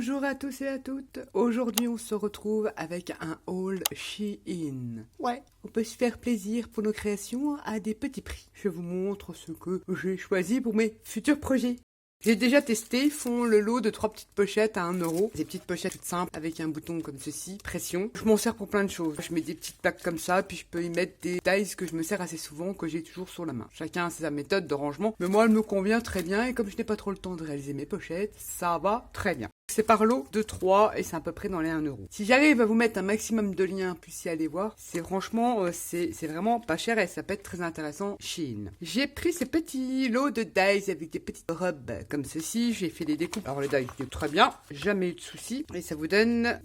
Bonjour à tous et à toutes. Aujourd'hui, on se retrouve avec un haul Shein. Ouais, on peut se faire plaisir pour nos créations à des petits prix. Je vous montre ce que j'ai choisi pour mes futurs projets. J'ai déjà testé, ils font le lot de 3 petites pochettes à 1€. Des petites pochettes toutes simples avec un bouton comme ceci, pression. Je m'en sers pour plein de choses. Je mets des petites plaques comme ça, puis je peux y mettre des tailles que je me sers assez souvent, que j'ai toujours sur la main. Chacun a sa méthode de rangement, mais moi elle me convient très bien et comme je n'ai pas trop le temps de réaliser mes pochettes, ça va très bien. C'est par lot de 3 et c'est à peu près dans les 1€. Si j'arrive à vous mettre un maximum de liens, puis y aller voir, c'est franchement, c'est vraiment pas cher et ça peut être très intéressant. Shein. J'ai pris ces petits lots de dies avec des petites robes comme ceci. J'ai fait des découpes. Alors les dies, c'est très bien, jamais eu de soucis. Et ça vous donne,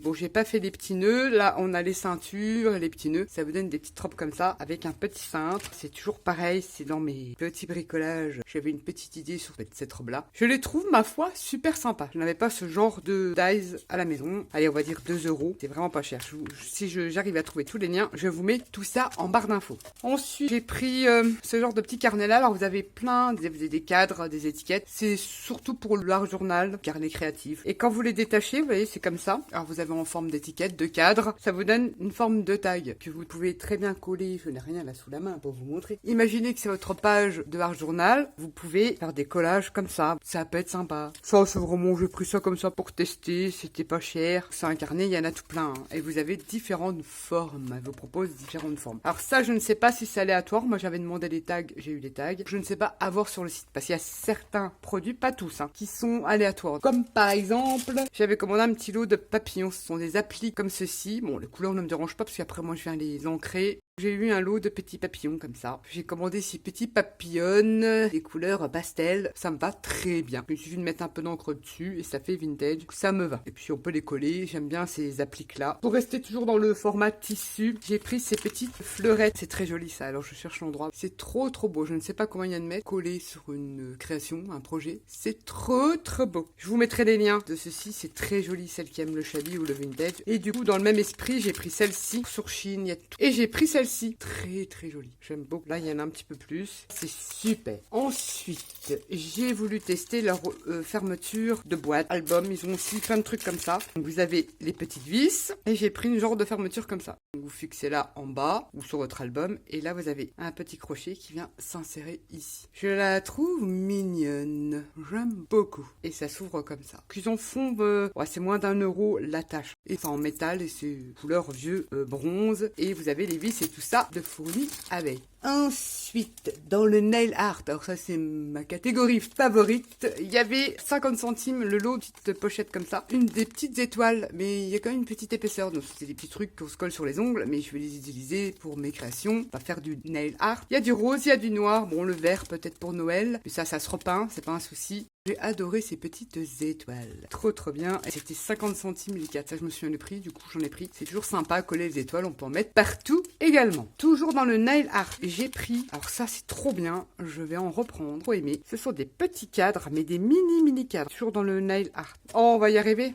bon, j'ai pas fait des petits nœuds. Là, on a les ceintures, les petits nœuds. Ça vous donne des petites robes comme ça avec un petit cintre. C'est toujours pareil, c'est dans mes petits bricolages. J'avais une petite idée sur cette robe-là. Je les trouve, ma foi, super sympa. Je n'avais pas ce genre de dies à la maison. Allez, on va dire 2€. C'est vraiment pas cher. Si j'arrive à trouver tous les liens, je vous mets tout ça en barre d'infos. Ensuite, j'ai pris ce genre de petit carnet là. Alors, vous avez plein, vous avez des cadres, des étiquettes. C'est surtout pour l'art journal, carnet créatif. Et quand vous les détachez, vous voyez, c'est comme ça. Alors, vous avez en forme d'étiquette, de cadre. Ça vous donne une forme de tag que vous pouvez très bien coller. Je n'ai rien là sous la main pour vous montrer. Imaginez que c'est votre page de art journal. Vous pouvez faire des collages comme ça. Ça peut être sympa. Ça, c'est vraiment, j'ai pris ça comme ça pour tester, c'était pas cher. C'est un carnet, il y en a tout plein. Hein. Et vous avez différentes formes. Elle vous propose différentes formes. Alors ça, je ne sais pas si c'est aléatoire. Moi, j'avais demandé les tags, j'ai eu les tags. Je ne sais pas à voir sur le site. Parce qu'il y a certains produits, pas tous, hein, qui sont aléatoires. Comme par exemple, j'avais commandé un petit lot de papillons. Ce sont des applis comme ceci. Bon, les couleurs ne me dérangent pas parce qu'après, moi, je viens les ancrer. J'ai eu un lot de petits papillons comme ça. J'ai commandé ces petits papillons, des couleurs pastel. Ça me va très bien. Il suffit de mettre un peu d'encre dessus et ça fait vintage. Ça me va. Et puis on peut les coller. J'aime bien ces appliques-là. Pour rester toujours dans le format tissu, j'ai pris ces petites fleurettes. C'est très joli ça. Alors je cherche l'endroit. C'est trop beau. Je ne sais pas comment il y a de mettre collé sur une création, un projet. C'est trop beau. Je vous mettrai des liens de ceci. C'est très joli. Celle qui aime le shabby ou le vintage. Et du coup, dans le même esprit, j'ai pris celle-ci sur Shein. Et j'ai pris celle-ci, très jolie. J'aime beaucoup. Là, il y en a un petit peu plus. C'est super. Ensuite, j'ai voulu tester leur fermeture de boîte, album. Ils ont aussi plein de trucs comme ça. Donc, vous avez les petites vis et j'ai pris une genre de fermeture comme ça. Donc, vous fixez là en bas ou sur votre album et là, vous avez un petit crochet qui vient s'insérer ici. Je la trouve mignonne. J'aime beaucoup. Et ça s'ouvre comme ça. Ils en font, ouais, c'est moins d'1€ l'attache. Et c'est en métal et c'est couleur vieux bronze. Et vous avez les vis et tout ça de fourni avec. Ensuite, dans le nail art, alors ça c'est ma catégorie favorite, il y avait 50 centimes le lot de petites pochettes comme ça, une des petites étoiles, mais il y a quand même une petite épaisseur, donc c'est des petits trucs qu'on se colle sur les ongles, mais je vais les utiliser pour mes créations, pas faire du nail art. Il y a du rose, il y a du noir, bon le vert peut-être pour Noël, mais ça se repeint, c'est pas un souci. J'ai adoré ces petites étoiles. Trop bien. Et c'était 50 centimes les 4. Ça, je me souviens du prix. Du coup, j'en ai pris. C'est toujours sympa à coller les étoiles. On peut en mettre partout également. Toujours dans le nail art. J'ai pris. Alors ça, c'est trop bien. Je vais en reprendre. Trop aimé. Ce sont des petits cadres, mais des mini cadres. Toujours dans le nail art. Oh, on va y arriver.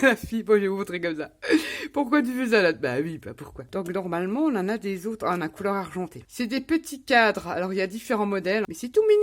La fille, bon, je vais vous montrer comme ça. Pourquoi tu fais ça là? Bah oui, bah pourquoi? Donc normalement, on en a des autres. Ah, on a couleur argentée. C'est des petits cadres. Alors il y a différents modèles, mais c'est tout minims.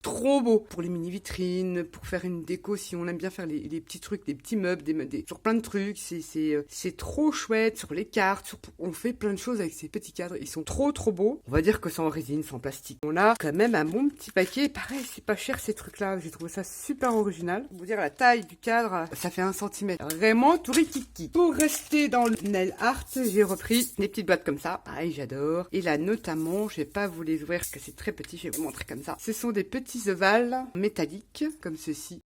Trop beau pour les mini vitrines, pour faire une déco si on aime bien faire les petits trucs, des petits meubles, sur plein de trucs. C'est trop chouette sur les cartes. On fait plein de choses avec ces petits cadres. Ils sont trop beaux. On va dire que c'est en résine, c'est en plastique. On a quand même un bon petit paquet. Pareil, c'est pas cher ces trucs-là. J'ai trouvé ça super original. Pour vous dire la taille du cadre, ça fait 1 centimètre. Vraiment tout rikiki. Pour rester dans le nail art, j'ai repris des petites boîtes comme ça. Pareil, j'adore. Et là notamment, je vais pas vous les ouvrir parce que c'est très petit. Je vais vous montrer comme ça. Ce sont des petits ovales métalliques comme ceci.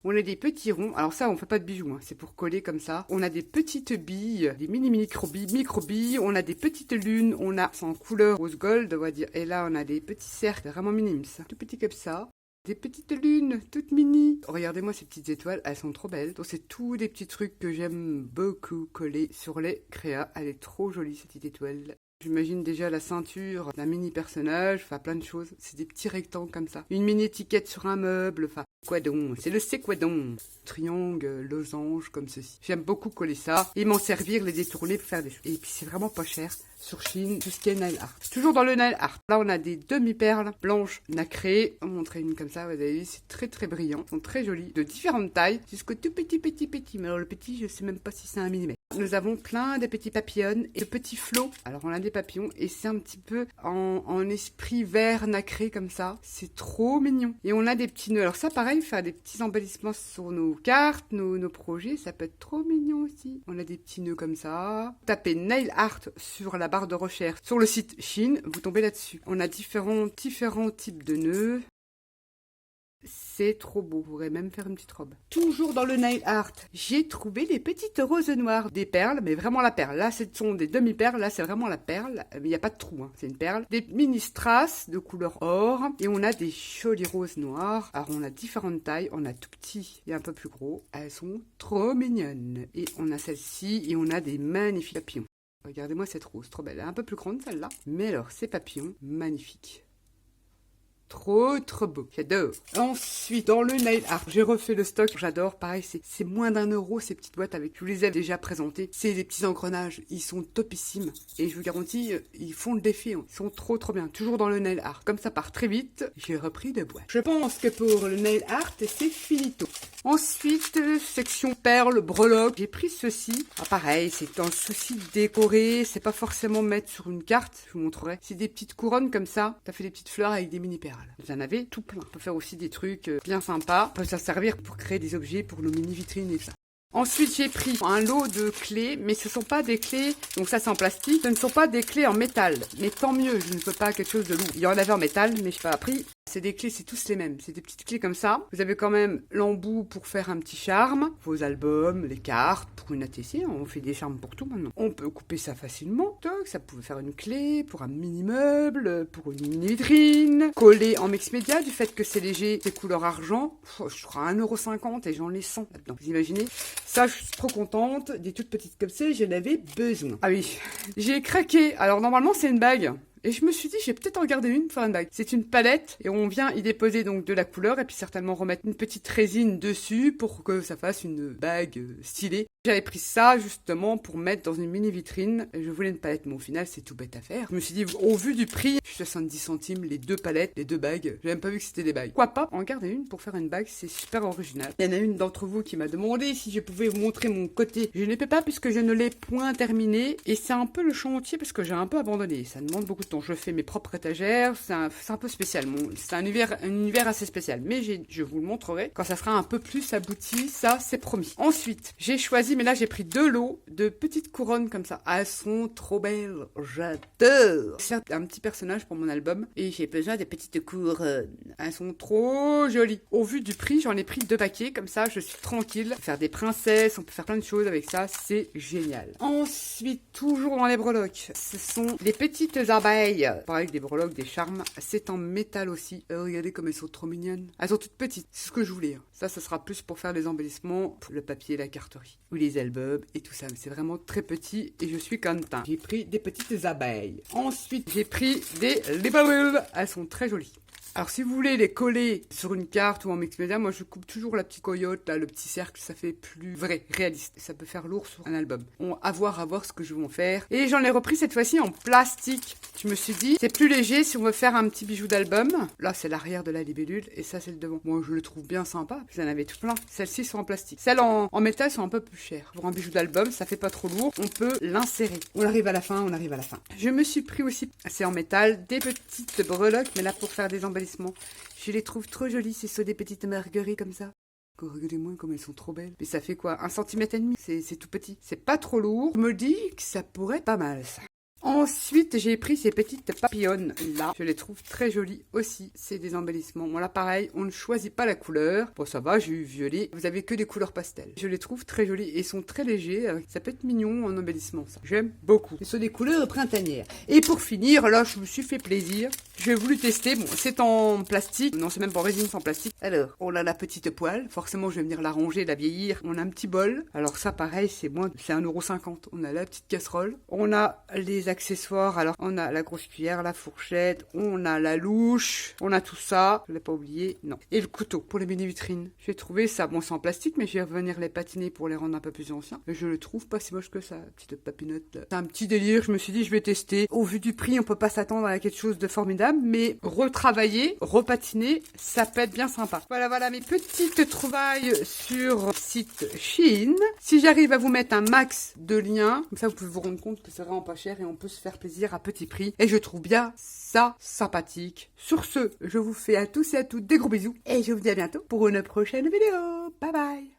On a des petits ronds, alors ça on fait pas de bijoux, hein. C'est pour coller comme ça. On a des petites billes, des micro-billes, on a des petites lunes, on a, c'est en couleur rose gold on va dire, et là on a des petits cercles vraiment minimes, tout petits comme ça. Des petites lunes, toutes mini. Regardez-moi ces petites étoiles, elles sont trop belles. Donc c'est tous des petits trucs que j'aime beaucoup coller sur les créas. Elle est trop jolie cette petite étoile. J'imagine déjà la ceinture d'un mini personnage, enfin plein de choses. C'est des petits rectangles comme ça. Une mini étiquette sur un meuble, enfin quoi donc? C'est le c'est quoi donc? Triangle, losange comme ceci. J'aime beaucoup coller ça et m'en servir, les détourner pour faire des choses. Et puis c'est vraiment pas cher. sur Shein, tout ce qui est nail art. Toujours dans le nail art. Là, on a des demi-perles blanches nacrées. On va montrer une comme ça, vous avez vu, c'est très très brillant. Ils sont très jolis, de différentes tailles, jusqu'au tout petit. Mais alors le petit, je sais même pas si c'est 1 millimètre. Nous avons plein de petits papillons et de petits flots. Alors on a des papillons et c'est un petit peu en esprit vert nacré comme ça. C'est trop mignon. Et on a des petits nœuds. Alors ça pareil, faire des petits embellissements sur nos cartes, nos projets, ça peut être trop mignon aussi. On a des petits nœuds comme ça. Tapez nail art sur la barre de recherche sur le site Shein, vous tombez là-dessus. On a différents types de nœuds. C'est trop beau, vous pourrez même faire une petite robe. Toujours dans le nail art, j'ai trouvé les petites roses noires, des perles, mais vraiment la perle. Là, ce sont des demi-perles, là, c'est vraiment la perle, mais il n'y a pas de trou, hein. C'est une perle. Des mini strass de couleur or, et on a des jolies roses noires. Alors, on a différentes tailles, on a tout petit et un peu plus gros. Elles sont trop mignonnes. Et on a celle-ci, et on a des magnifiques papillons. Regardez-moi cette rose, trop belle. Elle est un peu plus grande, celle-là. Mais alors, ces papillons, magnifiques. Trop beau, j'adore. Ensuite, dans le nail art, j'ai refait le stock, j'adore. Pareil, c'est moins d'1 € ces petites boîtes avec, je vous les ai déjà présentées. C'est des petits engrenages, ils sont topissimes. Et je vous garantis, ils font le défi, hein. Ils sont trop bien. Toujours dans le nail art. Comme ça part très vite, j'ai repris de boîtes. Je pense que pour le nail art, c'est finito. Ensuite, section perles, breloques. J'ai pris ceci. Ah, pareil, c'est un souci de décorer. C'est pas forcément mettre sur une carte, je vous montrerai. C'est des petites couronnes comme ça. T'as fait des petites fleurs avec des mini perles. Vous en avez tout plein. On peut faire aussi des trucs bien sympas. On peut ça servir pour créer des objets pour nos mini vitrines et ça. Ensuite, j'ai pris un lot de clés, mais ce ne sont pas des clés, donc ça c'est en plastique, ce ne sont pas des clés en métal. Mais tant mieux, je ne veux pas quelque chose de lourd. Il y en avait en métal, mais je n'ai pas pris. C'est des clés, c'est tous les mêmes. C'est des petites clés comme ça. Vous avez quand même l'embout pour faire un petit charme. Vos albums, les cartes, pour une ATC. On fait des charmes pour tout maintenant. On peut couper ça facilement. Donc, ça pouvait faire une clé pour un mini-meuble, pour une mini-vitrine. Coller en mix média, du fait que c'est léger, c'est couleur argent. Je crois 1,50 € et j'en ai 100 là-dedans. Vous imaginez? Ça, je suis trop contente. Des toutes petites comme ça, j'en avais besoin. Ah oui, j'ai craqué. Alors, normalement, c'est une bague. Et je me suis dit, j'ai peut-être en garder une pour faire une bague. C'est une palette et on vient y déposer donc de la couleur et puis certainement remettre une petite résine dessus pour que ça fasse une bague stylée. J'avais pris ça justement pour mettre dans une mini vitrine. Je voulais une palette, mais au final c'est tout bête à faire. Je me suis dit, au vu du prix, 70 centimes, les 2 palettes, les 2 bagues. J'ai même pas vu que c'était des bagues. Pourquoi pas en garder une pour faire une bague, c'est super original. Il y en a une d'entre vous qui m'a demandé si je pouvais vous montrer mon côté. Je ne peux pas puisque je ne l'ai point terminé. Et c'est un peu le chantier parce que j'ai un peu abandonné. Ça demande beaucoup de temps. Je fais mes propres étagères. C'est un peu spécial. C'est un univers assez spécial. Mais je vous le montrerai quand ça sera un peu plus abouti. Ça, c'est promis. Ensuite, j'ai choisi, mais là j'ai pris 2 lots de petites couronnes comme ça. Elles sont trop belles. J'adore. C'est un petit personnage pour mon album. Et j'ai besoin des petites couronnes. Elles sont trop jolies. Au vu du prix, j'en ai pris 2 paquets. Comme ça, je suis tranquille. On peut faire des princesses. On peut faire plein de choses avec ça. C'est génial. Ensuite, toujours dans les breloques. Ce sont des petites abeilles. Pareil, des breloques, des charmes. C'est en métal aussi. Regardez comme elles sont trop mignonnes. Elles sont toutes petites. C'est ce que je voulais. Ça sera plus pour faire des embellissements, pour le papier, la carterie. Ou les albums et tout ça. Mais c'est vraiment très petit et je suis contente. J'ai pris des petites abeilles. Ensuite, j'ai pris des libellules. Elles sont très jolies. Alors si vous voulez les coller sur une carte ou en mix média, moi je coupe toujours la petite coyote, là, le petit cercle, ça fait plus vrai, réaliste. Ça peut faire lourd sur un album. À voir ce que je vais en faire. Et j'en ai repris cette fois-ci en plastique. Je me suis dit, c'est plus léger si on veut faire un petit bijou d'album. Là c'est l'arrière de la libellule et ça c'est le devant. Moi je le trouve bien sympa, vous en avez tout plein. Celles-ci sont en plastique. Celles en métal sont un peu plus chères. Pour un bijou d'album, ça fait pas trop lourd. On peut l'insérer. On arrive à la fin. Je me suis pris aussi, c'est en métal, des petites breloques, mais là pour faire des embellissements. Je les trouve trop jolies, c'est soit des petites marguerites comme ça. Regardez-moi comme elles sont trop belles. Mais ça fait quoi, 1,5 cm? C'est tout petit. C'est pas trop lourd. Je me dis que ça pourrait être pas mal ça. Ensuite, j'ai pris ces petites papillonnes là. Je les trouve très jolies aussi. C'est des embellissements. Bon là pareil, on ne choisit pas la couleur. Bon ça va, j'ai eu violet. Vous avez que des couleurs pastel. Je les trouve très jolies et sont très légers. Ça peut être mignon en embellissement ça. J'aime beaucoup. Ce sont des couleurs printanières. Et pour finir, là je me suis fait plaisir. J'ai voulu tester. Bon, c'est en plastique. Non, c'est même pas en résine, c'est en plastique. Alors, on a la petite poêle. Forcément, je vais venir la ranger, la vieillir. On a un petit bol. Alors ça pareil, c'est 1,50 €. On a la petite casserole. On a les accessoires. Alors, on a la grosse cuillère, la fourchette, on a la louche, on a tout ça. Je l'ai pas oublié, non. Et le couteau pour les mini-vitrines. J'ai trouvé ça, bon, c'est en plastique, mais je vais revenir les patiner pour les rendre un peu plus anciens. Mais je le trouve pas si moche que ça, petite papinote. C'est un petit délire, je me suis dit, je vais tester. Au vu du prix, on peut pas s'attendre à quelque chose de formidable, mais retravailler, repatiner, ça peut être bien sympa. Voilà mes petites trouvailles sur site Shein. Si j'arrive à vous mettre un max de liens, comme ça vous pouvez vous rendre compte que c'est vraiment pas cher et on peut se faire plaisir à petit prix. Et je trouve bien ça sympathique. Sur ce, je vous fais à tous et à toutes des gros bisous et je vous dis à bientôt pour une prochaine vidéo. Bye bye.